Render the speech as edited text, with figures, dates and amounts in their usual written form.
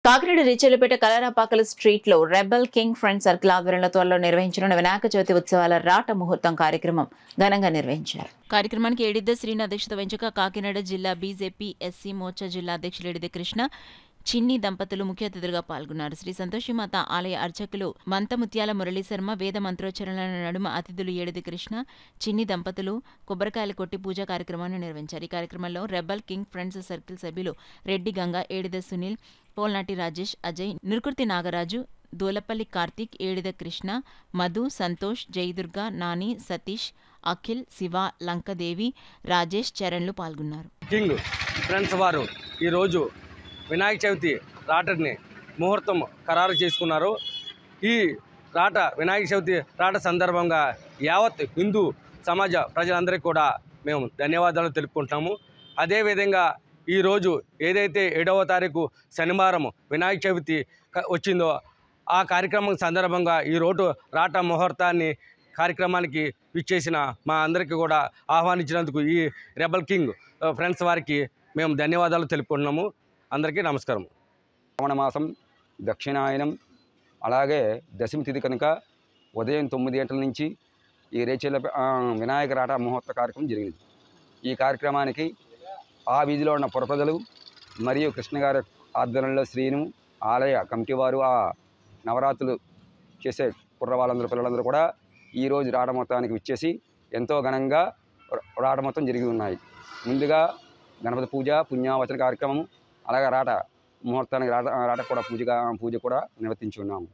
Kakinada రీచెలపేట కలరాపాకల street లో rebel king friend circle ఆధ్వర్యంలో త్వరలో నిర్వహించనున్న వినాయక చవితి ఉత్సవాల రాట ముహూర్తం కార్యక్రమం ఘనంగా నిర్వహించారు. కార్యక్రమానికి ఏడిద్ద శ్రీని అధ్యక్షత వహించగా కాకినాడ జిల్లా బీజేపీ ఎస్సీ మోర్చా జిల్లా అధ్యక్షులు ఏడిద్ద కృష్ణ, చిన్ని దంపతులు ముఖ్య అతిథులుగా పాల్గొన్నారు. శ్రీ సంతోషిమాత ఆలయ అర్చకులు మంతముత్యాల మురళీ శర్మ వేద మంత్రోచ్చరణల నడుమ అతిథులు ఏడిది కృష్ణ, చిన్ని దంపతులు కొబ్బరికాయలు కొట్టి పూజా కార్యక్రమాన్ని నిర్వహించారు. ఈ కార్యక్రమంలో రెబల్ కింగ్ ఫ్రెండ్స్ సర్కిల్ సభ్యులు రెడ్డి గంగా, ఏడిద సునీల్, పోల్నాటి రాజేష్, అజయ్, నిరుకుర్తి నాగరాజు, దూలపల్లి కార్తీక్, ఏడిద కృష్ణ, మధు, సంతోష్, జయదుర్గ, నాని, సతీష్, అఖిల్, శివ, లంకదేవి, రాజేష్, చరణ్లు పాల్గొన్నారు. కింగ్ ఫ్రెండ్స్ వారు ఈరోజు వినాయక చవితి రాటని ముహూర్తం ఖరారు చేసుకున్నారు. ఈ వినాయక చవితి రాట సందర్భంగా యావత్ హిందూ సమాజ ప్రజలందరికీ కూడా మేము ధన్యవాదాలు తెలుపుకుంటున్నాము. అదేవిధంగా ఈరోజు ఏదైతే 7వ తారీఖు శనివారం వినాయక చవితి వచ్చిందో ఆ కార్యక్రమం సందర్భంగా ఈరోజు రాట ముహూర్తాన్ని కార్యక్రమానికి విచ్చేసిన మా అందరికీ కూడా ఆహ్వానించినందుకు ఈ రెబల్ కింగ్ ఫ్రెండ్స్ వారికి మేము ధన్యవాదాలు తెలుపుకుంటున్నాము. అందరికీ నమస్కారం. శ్రావణ మాసం దక్షిణాయనం, అలాగే దశమి తిథి కనుక ఉదయం 9 గంటల నుంచి ఈ రేచెల వినాయక రాట ముహూర్త కార్యక్రమం జరిగింది. ఈ కార్యక్రమానికి ఆ వీధిలో ఉన్న పురప్రజలు మరియు కృష్ణ గారి ఆధ్వర్యంలో శ్రీను ఆలయ కమిటీ వారు ఆ నవరాత్రులు చేసే కుర్రవాళ్ళందరూ పిల్లలందరూ కూడా ఈరోజు రాట మొత్తానికి విచ్చేసి ఎంతో ఘనంగా రాట మొత్తం జరిగి ఉన్నాయి. ముందుగా గణపతి పూజ, పుణ్యావచన కార్యక్రమం, అలాగే రాట ముహూర్తానికి రాట కూడా పూజ కూడా నిర్వర్తించి ఉన్నాము.